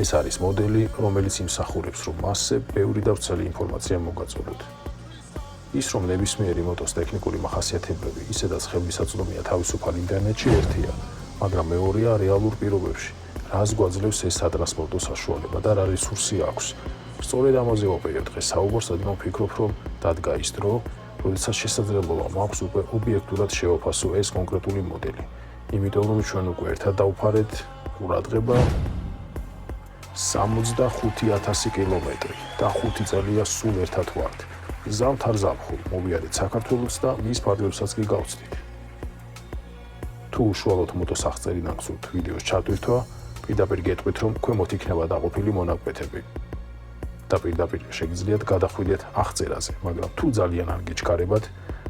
ეს არის მოდელი, რომელიც იმსახურებს, რომ მასზე ბევრი და ვრცელი ინფორმაცია მოგაწოდოთ. ის, რომ ნებისმიერი მოტოს ტექნიკური მახასიათებლები ისედაც ხელმისაწვდომია თავისუფალ ინტერნეტში ერთია, მაგრამ მეორეა რეალურ პირობებში, რას გვაძლევს ეს სატრანსპორტო საშუალება და რა რესურსი აქვს. სწორედ ამაზე ვაპირებ დღეს საუბარს, რადგან ვფიქრობ, რომ დადგა ის დრო, როდესაც შესაძლებლობა მაქვს უკვე ობიექტურად შევაფასო ეს კონკრეტული მოდელი. იმიტომ რომ ჩვენ უკვე ერთად დავფარეთ ყურადღება 65,000 კილომეტრი და 5 წელია სულ ერთად ვართ. გზავთ არ ზაფხულ, მოვიარეთ საქართველოს და მის ფარგლებსაც კი გავცდით. თუ უშუალოდ მოტოსაღწევიდან გსურთ ვიდეოს ჩატვირთვა, პირდაპირ გეტყვით, რომ ქვემოთ იქნება დაყოფილი მონაკვეთები. და პირდაპირ შეგიძლიათ გადახვიდეთ აღწერაზე, მაგრამ თუ ძალიან არ გეჩქარებათ,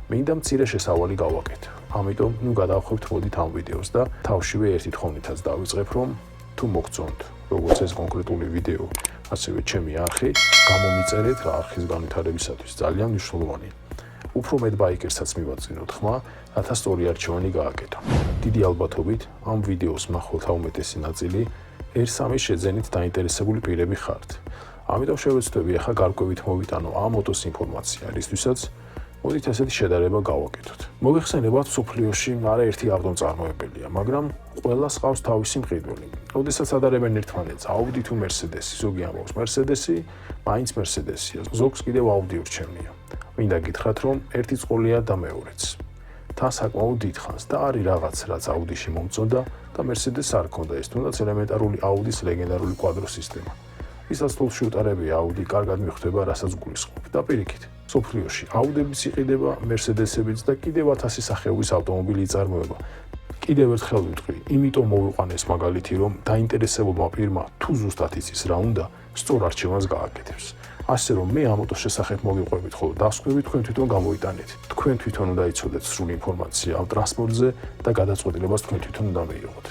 მინდა მცირე შესავალი გავაკეთოთ. ამიტომ ნუ გადავხვევთ მოდით ამ ვიდეოს და თავშივე ერთი თხოვნითაც დავიწყებ, რომ თუ მოგწონთ როგორც ეს კონკრეტული ვიდეო, ასევე ჩემი არხი, გამომიწერეთ რა არხის განვითარებისათვის ძალიან მნიშვნელოვანია. უფრო მეტ ბაიკერსაც მივაწინოთ ხმა, რათა სწორი არჩევანი გააკეთო. დიდი ალბათობით ამ ვიდეოს მახვილთა უმეტესი ნაწილი R3-ის შეძენით დაინტერესებული პირები ხართ. ამიტომ შევეცდები ახლა გარკვევით მოვიტანო ამ მოტოს ინფორმაცია, რისთვისაც მოდით ესეთი შედარება გავაკეთოთ. მოგეხსენებათ, მსოფლიოში არა ერთი ავტომწარმოებელია, მაგრამ ყველას ყავს თავისი მყიდველი. როდესაც ადარებენ ერთმანეთს, Audi თუ Mercedes, ზოგი ამბობს Mercedes-ი, მაინც Mercedes-ია, ზოგს კიდევ Audi ურჩევნია. მინდა გითხრათ, რომ ერთი წყოლია და მეორეც. თან საკმაოდ დიდხანს და არის რაღაც, რაც Audi-ში მომწონდა და Mercedes არ ქონდა, ეს თუნდაც ელემენტარული Audi-ის ლეგენდარული კვადრო სისტემა. ვისაც თულში უტარებია Audi, კარგად მიხვდება, რასაც გულისხმობ და პირიქით. სოფლიოში Audi-ებიც იყიდება, Mercedes-ებიც და კიდევ 1000 სახეობის ავტომობილი იწარმოება. კიდევ ერთხელ ვიტყვი, იმიტომ მოვიყვანე ეს მაგალითი, რომ დაინტერესებულმა პირმა თუ ზუსტად იცის რა უნდა, სწორ არჩევანს გააკეთებს. ასე რომ მე ამ მოტოს შესახებ მოგიყვებით, ხოლო დასკვნები თქვენ თვითონ გამოიტანეთ. თქვენ თვითონ უნდა იცოდეთ სრული ინფორმაცია ამ ტრანსპორტზე და გადაწყვეტილებას თქვენ თვითონ უნდა მიიღოთ.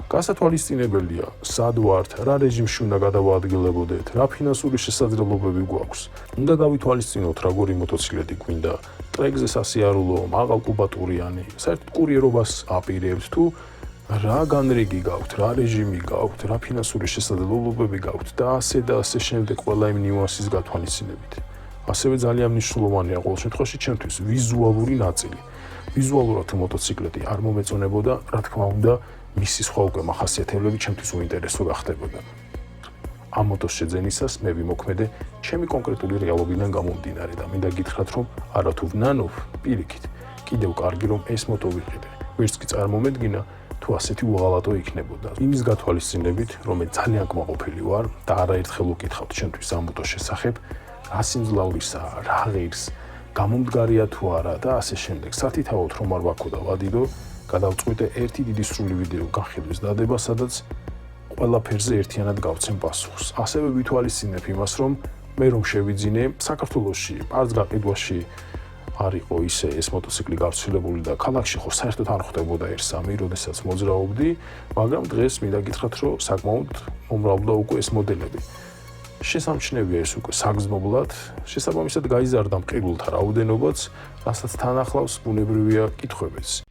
გასათვალისწინებელია, სად ვართ, რა რეჟიმში უნდა გადავაადგილებოდეთ, რა ფინანსური შესაძლებლობები გვაქვს. უნდა გავითვალისწინოთ, როგორი მოტოციკლეტი გვინდა, ტრეკზე სასიარულო, მაღალკუბატურიანი, საერთოდ კურიერობას აპირებთ თუ რა განრიგი გაქვთ, რა რეჟიმი გაქვთ, რა ფინანსური შესაძლებლობები გაქვთ და ასე შემდეგ ყველა იმ ნიუანსის გათვალისწინებით. ასევე ძალიან მნიშვნელოვანია ყოველ შემთხვევაში ჩემთვის ვიზუალური ნაწილი. ვიზუალურად თუ მოტოციკლეტი არ მომეწონებოდა, რა თქმა უნდა, მისი სხვა უკვე მახასიათებლები ჩემთვის უინტერესო გახდებოდა. ამ მოტოს შეძენისას მე ვიმოქმედე ჩემი კონკრეტული რეალობიდან გამომდინარე და მინდა გითხრათ, რომ არათუ ვნანობ, პირიქით, კიდევ კარგი რომ ეს მოტო ვიყიდე. ვერც კი წარმომედგინა თუ ასეთი უღალატო იქნებოდა. იმის გათვალისწინებით, რომ მე ძალიან კმაყოფილი ვარ და არაერთხელ ვკითხავთ ჩემთვის ამ მოტოს შესახებ, რა სიმძლავრისაა, რა ღირს, გამომდგარია თუ არა და ასე შემდეგ. სათითაოდ რომ არ ვაქო და ვადიდო, გადავწყვიტე ერთი დიდი სრული ვიდეო განხილვის დადება, სადაც ყველაფერზე ერთიანად გავცემ პასუხს. ასევე ვითვალისწინებ იმას, რომ მე რომ შევიძინე, საქართველოში, პარკ გაყიდვაში არ იყო ისე ეს მოტოციკლი გავრცელებული და ქალაქში ხო საერთოდ არ ხვდებოდა R3, როდესაც მოძრაობდი, მაგრამ დღეს მინდა გითხრათ, რომ საკმაოდ მომრავლდა უკვე ეს მოდელები. შესამჩნევია ეს უკვე საგრძნობლად, შესაბამისად გაიზარდა მყიდულთა რაოდენობაც, რასაც თან ახლავს ბუნებრივია კითხვებიც.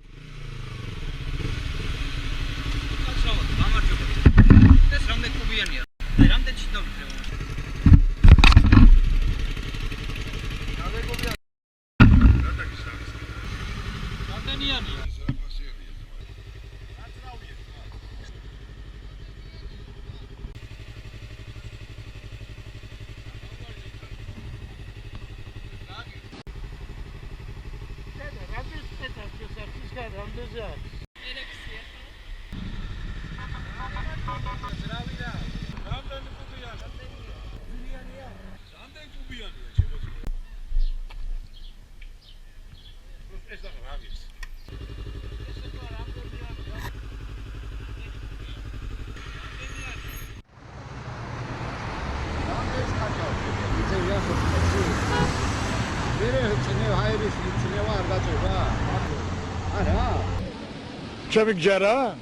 Çabuk cera.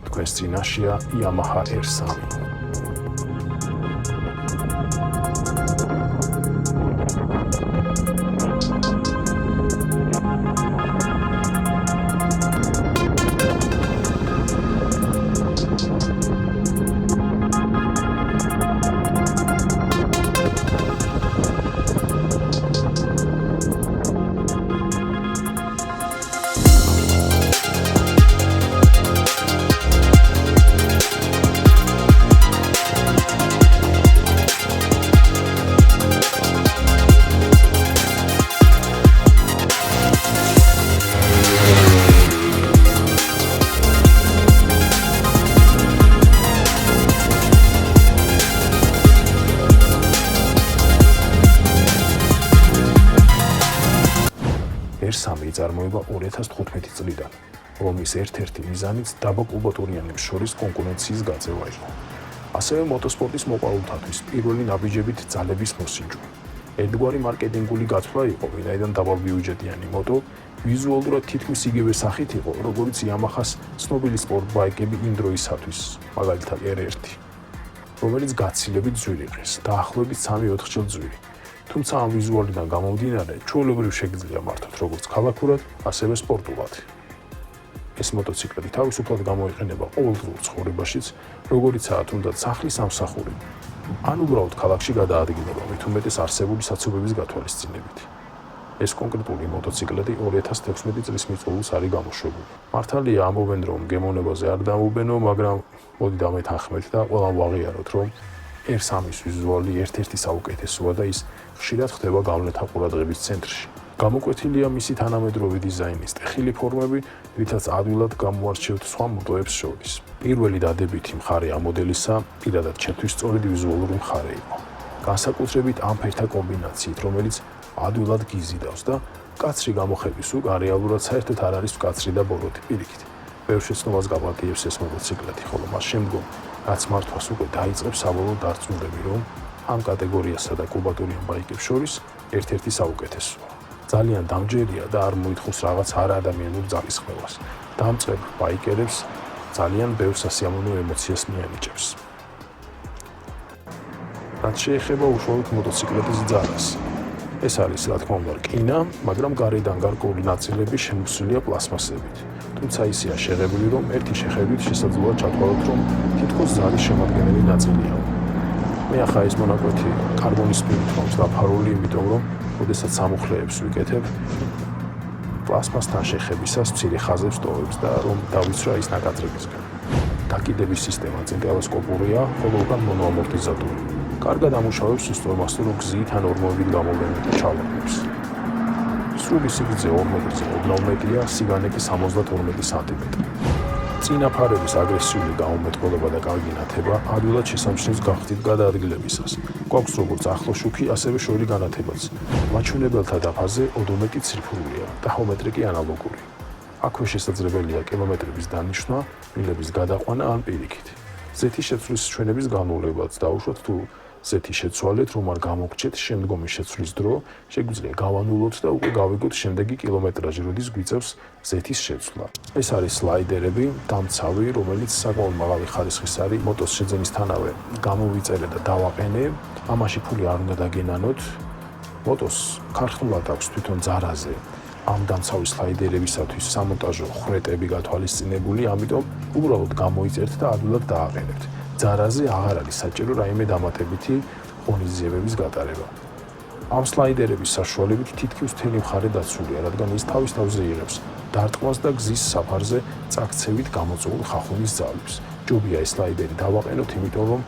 Თქვენს წინაშეა Yamaha R3. R3 იწარმოება 2015 წლიდან, რომლის ერთ-ერთი მიზანიც დაბა კლუბატურიანებს შორის კონკურენციის გაწევა იყო. ასევე მოტოსპორტის მოყვარულთათვის პირველი ნაბიჯებით ძალების მოსინჯვა. ერთგვარი მარკეტინგული გათვლა იყო, ვინაიდან დაბალბიუჯეტიანი მოტო ვიზუალურად თითქმის იგივე სახით იყო, როგორც Yamaha-ს ცნობილი სპორტბაიკები იმ დროისათვის, მაგალითად R1, რომელიც გაცილებით ძვირი ყრეს, დაახლოებით 3-4 ჯერ ძვირი. თუმცა ამ ვიზუალიდან გამომდინარე, ჩვეულებრივ შეგიძლია მართოთ როგორც ქალაქურად, ასევე სპორტულად. ეს მოტოციკლები თავისუფლად გამოიყენება ყოველდღიურ ცხოვრებაშიც, როგორიცაა თუნდაც სახლის სამსახური, ან უბრალოდ ქალაქში გადაადგილება, მით უმეტეს არსებული საცობების გათვალისწინებით. ეს კონკრეტული მოტოციკლები 2016 წლის მიწურულს არის გამოშვებული. მართალია ამბობენ, რომ გემოვნებაზე არ დამობენო, მაგრამ მოდი დამეთანხმეთ და ყველამ ვაღიაროთ, რომ R3-ის ვიზუალი ერთ-ერთი საუკეთესოა და ის ხშირად ხდება გავლენათა ყურადღების ცენტრში. გამოკვეთილია მისი თანამედროვე დიზაინის ტეხილი ფორმები, რითაც ადვილად გამოარჩევთ სხვა მოტოებს შორის. პირველი დადებითი მხარე ამ მოდელისა პირადად ჩემთვის სწორედ ვიზუალური მხარე იყო. განსაკუთრებით ამ ფერთა კომბინაციით, რომელიც ადვილად გიზიდავს და კაცრი გამოხების უკან რეალურად საერთოდ არ არის მკაცრი და ბოროტი პირიქით. ბევრ შეცნობას გაპატიებს ეს მოტოციკლები, ხოლო მას შემდგომ რაც მართვას უკვე დაიწყებს საბოლოო დარწმუნდები, რომ ამ კატეგორიასა და კლუბატურიან ბაიკებს შორის ერთ-ერთი საუკეთესოა. ძალიან დამჯერია და არ მოითხოვს რაღაც არაადამიანურ ძალისხმევას. დამწყებ ბაიკერებს ძალიან ბევრ სასიამოვნო ემოციას მიანიჭებს. რაც შეეხება უშუალოდ მოტოციკლების ძალას, ეს არის რა თქმა უნდა რკინა, მაგრამ გარედან გარკვეული ნაწილები შემოსილია პლასმასებით. თუმცა ისეა შეღებილი, რომ ერთი შეხედვით შესაძლოა ჩათვალოთ, რომ თითქოს ზარის შემადგენელი ნაწილია. მე ახლა ეს მონაკვეთი კარბონის სპირით მაქვს დაფარული, იმიტომ რომ როდესაც სამუხლეებს ვიკეთებ, პლასმასთან შეხებისას მცირე ხაზებს ტოვებს და რომ დავიცვა ის ნაკადრებისგან. დაკიდების სისტემა ტელესკოპურია, ხოლო უკან მონოამორტიზატორი. კარგად ამუშავებს უსწორმასწორო გზით ან ორმოებით გამოვლენილ ჩალაღებს. სრული სიგრძე 2 მეტრზე 50 მეტრია, სიგანე კი 72 სანტიმეტრი. წინაფარების აგრესიული გაუმეტყველება და კარგი ნათება ადვილად შესამჩნევს გახდით გადაადგილებისას. გვაქვს როგორც ახლო შუქი, ასევე შორი განათებაც. მაჩვენებელთა დაფაზე ოდომეტი ციფრულია, ტაჰომეტრი კი ანალოგური. აქვე შესაძლებელია კილომეტრების დანიშვნა, მილების გადაყვანა ან პირიქით. ზეთის შეცვლის ჩვენების განმოვლებაც დაუშვათ თუ ზეთი შეცვალეთ, რომ არ გამოგრჩეთ შემდგომი შეცვლის დრო, შეგვიძლია გავანულოთ და უკვე გავიგოთ შემდეგი კილომეტრაჟი, როდის გვიწევს ზეთის შეცვლა. ეს არის სლაიდერები, დამცავი, რომელიც საკმაოდ მაღალი ხარისხის არის მოტოს შეძენისთანავე. გამოვიწერე და დავაყენე, ამაში ფული არ უნდა დაგენანოთ. მოტოს ქარხნულად აქვს თვითონ ძარაზე ამ დამცავი სლაიდერებისათვის სამონტაჟო ხრეტები გათვალისწინებული, ამიტომ უბრალოდ გამოიწერთ და ადვილად დააყენებთ. ძარაზე აღარ არის საჭირო რაიმე დამატებითი ღონისძიებების გატარება. ამ სლაიდერების საშუალებით თითქმის მთელი მხარე დაცულია, რადგან ის თავის თავზე იღებს დარტყმას და გზის საფარზე წაქცევით გამოწვეულ ხახუნის ძალებს. ჯობია ეს სლაიდერი დავაყენოთ, იმიტომ რომ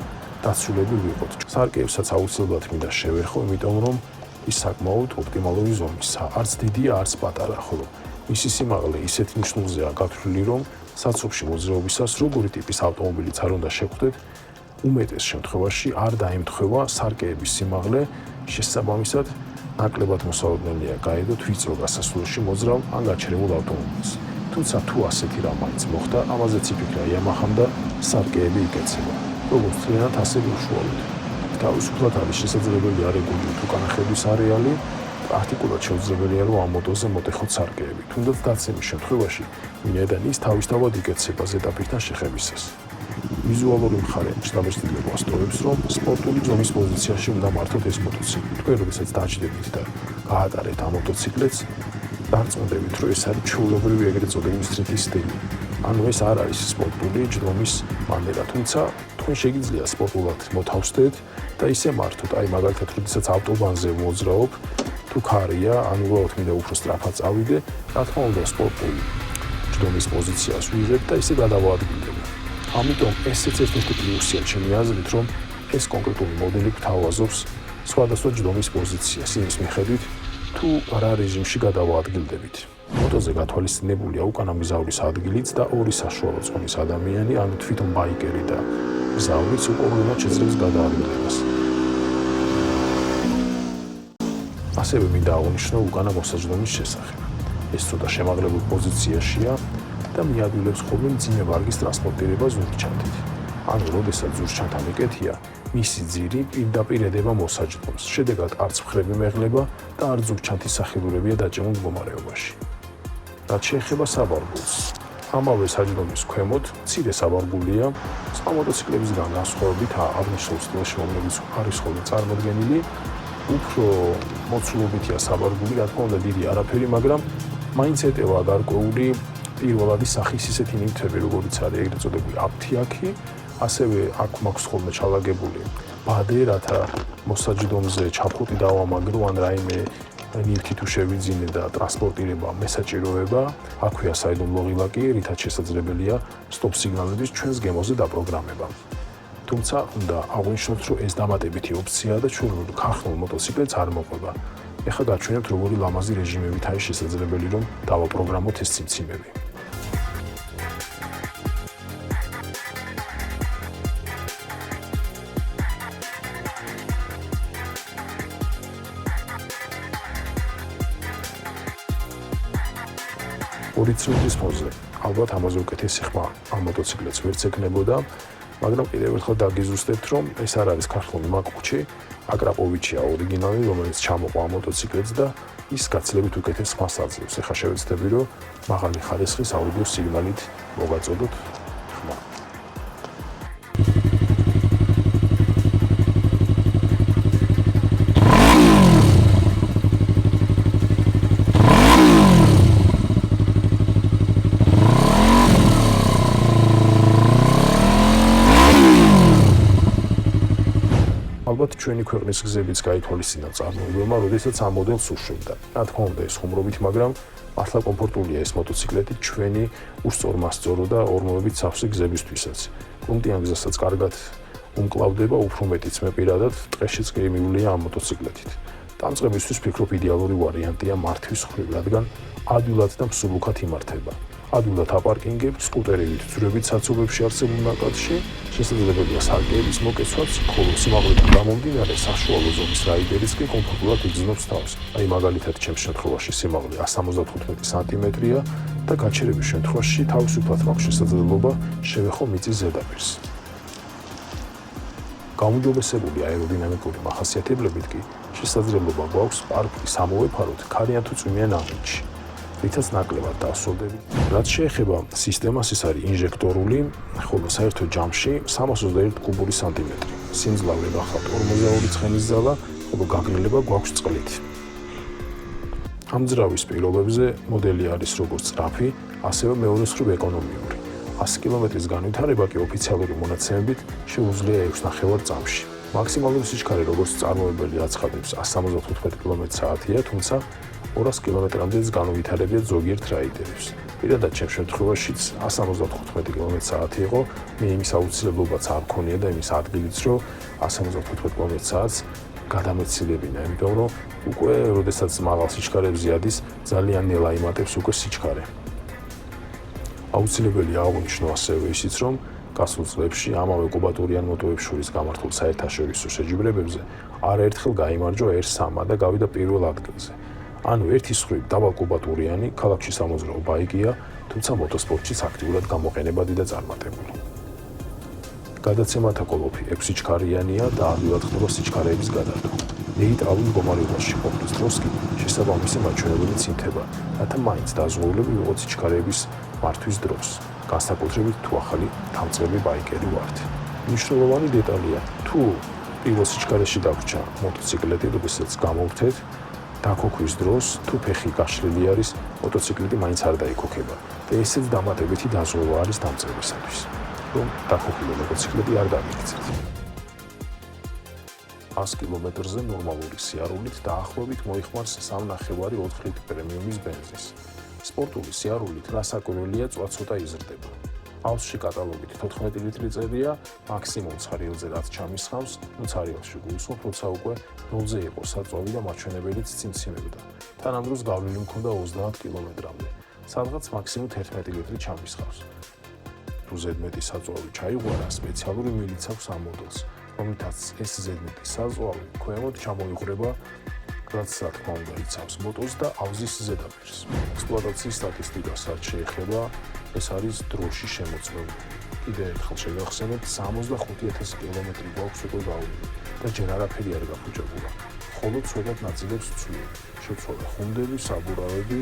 დაცულები ვიყოთ. სარკეებსაც აუცილებლად მინდა შევერხო, იმიტომ რომ ის საკმაოდ ოპტიმალური ზომისაა. არც დიდია, არც პატარა, ხოლო მისი სიმაღლე ისეთ ნიშნულზეა გათვლილი, რომ საცობში მოძრაობისას როგორი ტიპის ავტომობილიც არ უნდა შევხვდეთ, უმეტეს შემთხვევაში არ დაემთხვევა სარკეების სიმაღლე, შესაბამისად ნაკლებად მოსალოდნელია გაედოთ ვიწრო გასასვლელში მოძრავ ან გაჩერებულ ავტომობილს. თუმცა თუ ასეთი რამ მაინც მოხდა, ამაზეც იფიქრა Yamaha-მ და სარკეები იკეცება. როგორც თლიანად, ასევე უშუალოდ. თავისუფლად არის შესაძლებელი არეგულირებულ უკანახების არეალი, პრაქტიკულად შეუძლებელია რომ ამ მოტოზე მოტეხოთ სარკეები, თუნდაც დაცემის შემთხვევაში მინედან ის თავისთავად იკეცება ზედაპირთან შეხებისას. ვიზუალური მხარე ჭრაბეჭდილება ასტოვებს, რომ სპორტული ზომის პოზიციაში უნდა მართოთ ეს მოტოციკლი. თქვენ როდესაც დაჯდებით და გაატარეთ ამ მოტოციკლებს, დარწმუნდებით, რომ ეს არის ჩვეულებრივი ეგრეთ წოდებული სტრიტ სტილი. ანუ ეს არ არის სპორტული ჯდომის მანერა, თუმცა თქვენ შეგიძლია სპორტულად მოთავსდეთ და ისე მართოთ, აი მაგალითად, როდესაც ავტობანზე მოძრაობ, თუ ქარია, ანუ უბრალოდ მინდა უფრო სწრაფად წავიდე, რა თქმა უნდა სპორტული ჯდომის პოზიციას ვიღებ და ისე გადავაადგილებ. ამიტომ ესეც ერთ-ერთი პლუსია ჩემი აზრით, რომ ეს კონკრეტული მოდელი გვთავაზობს სხვადასხვა ჯდომის პოზიციას, იმის მიხედვით, თუ რა რეჟიმში გადავაადგილდებით. მოტოზე გათვალისწინებულია უკანა მგზავრის ადგილიც და ორი საშუალო წონის ადამიანი, ანუ თვითონ ბაიკერი და მგზავრიც უკუპროპორციონალურად შეძლებს გადაადგილებას. ასევე მინდა აღნიშნო უკანა მოსაჯდომის შესახებ. ეს ცოტა შემაღლებულ პოზიციაშია და მიადვილებს ხოლმე მძიმე ვარგის ტრანსპორტირება ზურგჩანთით. ანუ, როდესაც ზურგჩანთა მიკეთია, მისი ძირი პირდაპირ ედება მოსაჯდომს. შედეგად არც მხრები მეღლება და არც ზურგჩანთის სახელურებია დაჭემულ მდგომარეობაში. რაც შეეხება საბარგულს, ამავე საჯდომის ქვემოთ მცირე საბარგულია, სხვა მოტოციკლებისგან განსხვავებით აღნიშნულ სტილში, რომელიც არის ხოლმე წარმოდგენილი, უფრო მოცულობითია საბარგული, რა თქმა უნდა დიდი არაფერი, მაგრამ მაინც ეტევა გარკვეული პირველადი სახის ისეთი ნივთები, როგორიც არის ეგრეთ წოდებული აფთიაქი, ასევე აქ მაქვს ხოლმე ჩალაგებული ბადე, რათა მოსაჯდომზე ჩაფხუტი დავამაგრო ან რაიმე ნივთი თუ შევიძინე და ტრანსპორტირება მესაჭიროება, აქვეა საიდუმლო ღილაკი, რითაც შესაძლებელია სტოპ სიგნალების ჩვენს გემოზე დაპროგრამება. თუმცა უნდა აღვნიშნოთ, რომ ეს დამატებითი ოფციაა და ჩვენ ქარხნულ მოტოციკლებს არ მოყვება. ეხლა გაჩვენებთ, როგორი ლამაზი რეჟიმებით არის შესაძლებელი, რომ დავაპროგრამოთ ეს ციმციმები. ორი ცილინდრის ფონზე. ალბათ ამაზე უკეთესი ხმა ამ მოტოციკლებს ვერც ეკნებოდა, მაგრამ კიდევ ერთხელ დაგიზუსტებთ, რომ ეს არ არის ქართული მაკუჩი, აკრაპოვიჩია ორიგინალი, რომელიც ჩამოყვა მოტოციკლებს და ის გაცილებით უკეთეს ხმას აძლევს. ეხლა შევეცდები, რომ მაღალი ხარისხის აუდიო სიგნალით მოგაწოდოთ ხმა. ალბათ ჩვენი ქვეყნის გზებიც გაითვალისწინა წარმოებულმა, როდესაც ამ მოდელს უშვებდა. რა თქმა უნდა, ეს ხუმრობით, მაგრამ მართლა კომფორტულია ეს მოტოციკლეტი ჩვენი უსწორმასწორო და ორმოებით სავსე გზებისთვისაც. გუნდიან გზასაც კარგად უმკლავდება, უფრო მეტიც მე პირადად ტყეშიც გემიულია ამ მოტოციკლეტით. დამწყებისთვის ვფიქრობ იდეალური ვარიანტია მართვის ხრივ, რადგან ადვილად და მსუბუქად იმართება. ადვილად აპარკინგებ, სკუტერებით ძვრებით საცობებში არსებულ ნაკადში, შესაძლებელია სარკეების მოკეცვაც, ხოლო სიმაღლიდან გამომდინარე საშუალო ზომის რაიდერიც კი კომფორტულად იგრძნობს თავს. აი მაგალითად ჩემს შემთხვევაში სიმაღლე 175 სანტიმეტრია და გაჩერების შემთხვევაში თავისუფლად მაქვს შესაძლებლობა შევეხო მიწის ზედაპირს. გაუმჯობესებული აეროდინამიკური მახასიათებლებით კი შესაძლებლობა გვაქვს პარკის ამოვეფაროთ ქარიან თუ წვიმიან ამინდში. რითაც ნაკლებად დავსრულდებით. რაც შეეხება სისტემას, ის არის ინჟექტორული, ხოლო საერთო ჯამში 321 კუბური სანტიმეტრი. სიმძლავრე გახავთ 42 ცხენის ზალა, ხოლო გაგრილება გვაქვს წყლით. ამ ძრავის პირობებზე მოდელი არის როგორც სწრაფი, ასევე მეორე მხრივ ეკონომიური. 100 კილომეტრის განვითარება კი ოფიციალური მონაცემებით შეუძლია 6.5 წამში. მაქსიმალური სიჩქარე როგორც წარმოებელი აცხადებს 175 კმ/სთ-ია, თუმცა 200 კმ-მდეც განუვითარებიათ ზოგიერთ რაიდერებს. პირადად ჩემს შემთხვევაშიც 175 კმ/სთ იყო, მე იმის აუცილებლობაც არ მქონია და იმის ადგილიც, რომ 175 კმ/სთ-ს გადამეცილებინა, იმიტომ რომ უკვე როდესაც მაღალ სიჩქარებზე ადის, ძალიან ნელა იმატებს უკვე სიჩქარე. აუცილებელია აღვნიშნო ასევე ისიც, რომ გასულ წლებში ამავე კუბატურიან მოტოებს შორის გამართულ საერთაშორისო შეჯიბრებებზე არაერთხელ გაიმარჯვა R3 და გავიდა პირველ ადგილზე. ანუ ერთის მხრივ დაბალკუბატურიანი ქალაქში სამოძრაო ბაიკია, თუმცა მოტოსპორტშიც აქტიურად გამოყენებადი და წარმატებული. გადაცემათა კოლოფი 6 სიჩქარიანია და ადვილად ხდება სიჩქარეების გადადო. ნეიტრალურ მდგომარეობაში ყოფნის დროს კი შესაბამისი მაჩვენებელი წინთება, რათა მაინც დაზღვეულები ვიყოთ სიჩქარეების მართვის დროს, განსაკუთრებით თუ ახალი დამწყები ბაიკერი ვართ. მნიშვნელოვანი დეტალია, თუ პირველ სიჩქარეში დაგვრჩა მოტოციკლეტი, როდესაც გამოვთეთ, დაქოქვის დროს თუ ფეხი გაშლილი არის, მოტოციკლეტი მაინც არ დაიქოქება და ესეც დამატებითი დაზღვევა არის დამწყებისათვის, რომ დაქოქილი მოტოციკლეტი არ გამიქცეთ. 100 კილომეტრზე ნორმალური სიარულით დაახლოებით მოიხმარს 3.5 ლიტრი პრემიუმის ბენზინს. სპორტული სიარულით რასაკვირველია წვა ცოტა იზრდება. აუზში კატალოგით 14 ლიტრი წერია, მაქსიმუმ ცარიელზე რაც ჩამისხავს, ნუ ცარიელში გულისხმობ, როცა უკვე 0-ზე იყო საწვავი და მაჩვენებელიც წინციმებდა. თან ამ დროს გავლილი მქონდა 30 კილომეტრამდე, სადღაც მაქსიმუმ 11 ლიტრი ჩამისხავს. თუ ზედმეტი საწვავი ჩაიღვარა, სპეციალური მილიც აქვს ამ მოდელს, რომლითაც ეს ზედმეტი საწვავი ქვემოთ ჩამოიღვრება, რაც რა თქმა უნდა იცავს მოტოს და აუზის ზედაპირს. ექსპლუატაციის სტატისტიკას რაც შეეხება, ეს არის დროში შემოწმებული. კიდევ ერთხელ შეგახსენებთ, 65,000 კილომეტრი გვაქვს უკვე გავლილი და ჯერ არაფერი არ გაფუჭებულა. მხოლოდ ცუდად ნაწილებს ვცვლი. შეცვალა ხუნდები, საბურავები,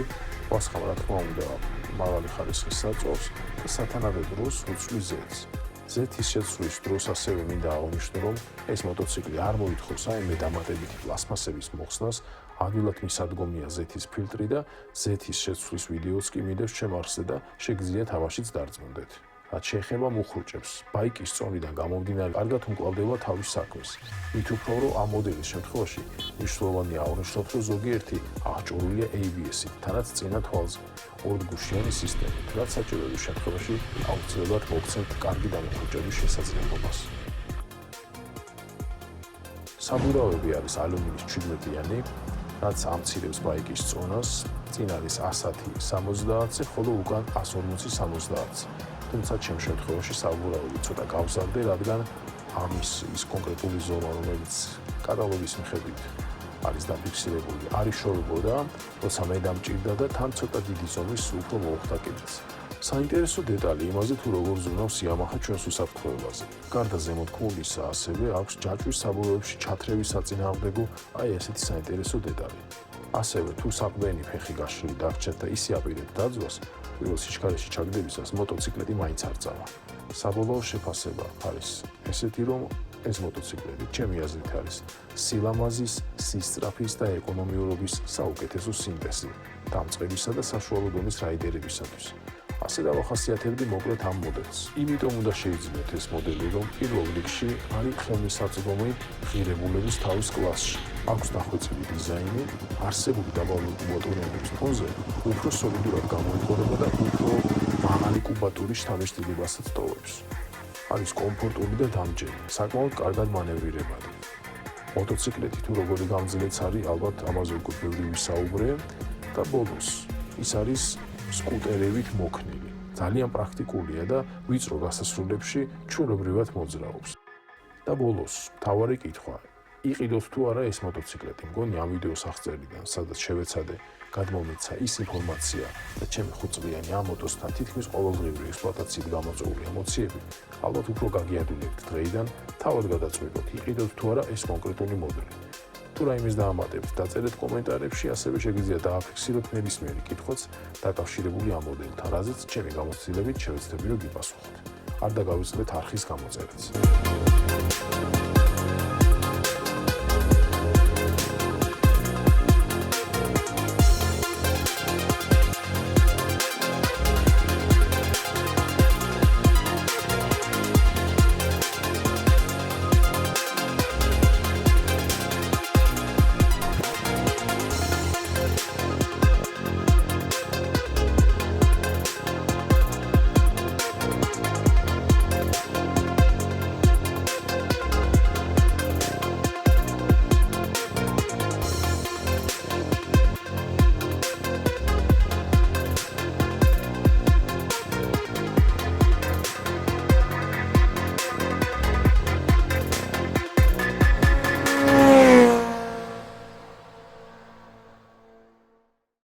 პასხა რა თქმა უნდა, მაღალი ხარისხის საწვავს და სათანადო დროს ვცვლი ზეთს. ზეთის შეცვლის დროს ასევე მინდა აღვნიშნო, რომ ეს მოტოციკლი არ მოითხოვს აიმე დამატებითი პლასმასების მოხსნას, ადვილად მისადგომია ზეთის ფილტრი და ზეთის შეცვლის ვიდეოც კი მიდევს ჩემ არხზე და შეგიძლიათ თამაშიც დარწმუნდეთ. რაც შეეხება მუხრუჭებს, ბაიკის წონიდან გამომდინარე, კარგად უმკლავდება თავის საქმეს. მით უფრო, რომ ამ მოდელის შემთხვევაში მნიშვნელოვანია აღვნიშნოთ, რომ ზოგიერთი აღჭურვილია ABS-ით, თანაც წინა თვალზე. ორგუშიანი სისტემით, რაც საჭიროების შემთხვევაში აუცილებლად მოგცემთ კარგი დამუხრუჭების შესაძლებლობას. საბურავები არის ალუმინის 17-იანი, რაც ამცირებს ბაიკის წონას, წინ არის 110-60, ხოლო უკან 140-70. თუმცა ჩემ შემთხვევაში საბურავები ცოტა გავზარდე, რადგან ამის ის კონკრეტული ზონა, რომელიც კატალოგის მიხედვით არის დაფიქსირებული, არ იშოვებოდა, როცა მე დამჭირდა და თან ცოტა დიდი ზომის უფრო მოუხდა კიდეც. საინტერესო დეტალი იმაზე, თუ როგორ ზრუნავს Yamaha ჩვენს უსაფრთხოებაზე. გარდა ზემოთქმულისა, ასევე აქვს ჯაჭვის საბურავებში ჩათრევის საწინააღმდეგო, აი ესეთი საინტერესო დეტალი. ასევე თუ საყბენი ფეხი გაშლილი დაგჭერთ და ისე აპირებთ დაძვას, პირველ სიჩქარეში ჩაგდებისას მოტოციკლეტი მაინც არ წავა. საბოლოო შეფასება არის ესეთი, რომ ეს მოტოციკლები ჩემი აზრით არის სილამაზის, სისწრაფის და ეკონომიურობის საუკეთესო სინთეზი დამწყებისა და საშუალო დონის რაიდერებისათვის. ასე დავახასიათებდი მოკლედ ამ მოდელს. იმიტომ უნდა შეიძინოთ ეს მოდელი, რომ პირველ რიგში არის ხელმისაწვდომი ღირებულების თავის კლასში. აქვს დახვეწილი დიზაინი, არსებული დაბალმოტორების ფონზე უფრო სოლიდურად გამოიყურება და უფრო მაღალი კუბატური შთამბეჭდილებასაც ტოვებს. არის კომფორტული და დამჯერი, საკმაოდ კარგად მანევრირებადი. მოტოციკლეთი თუ როგორი გამძლეც არის, ალბათ ამაზე უკვე ბევრი ვისაუბრე და ბოლოს ის არის სკუტერებით მოქნილი. ძალიან პრაქტიკულია და ვიწრო გასასრულებში ჩვეულებრივად მოძრაობს. და ბოლოს, მთავარი კითხვა: იყიდოთ თუ არა ეს მოტოციკლეტი? მგონი ამ ვიდეოს აღწერიდან, სადაც შევეცადე გადმომეცა ის ინფორმაცია და ჩემი 5 წლიანი ამ მოტოსთან თითქმის ყოველდღიური ექსპლუატაციით გამოწვეული ემოციები, ალბათ უფრო გაგიადვილებთ დღეიდან, თავად გადაწყვეტოთ, იყიდოთ თუ არა ეს კონკრეტული მოდელი. თუ რაიმეს დაამატებთ, დაწერეთ კომენტარებში, ასევე შეგიძლიათ დააფიქსიროთ ნებისმიერი კითხვაც დაკავშირებული ამ მოდელთან, რაზეც ჩემი გამოცდილებით შევეცდები რომ გიპასუხოთ. არ დაგავიწყდეთ არხის გამოწერაც.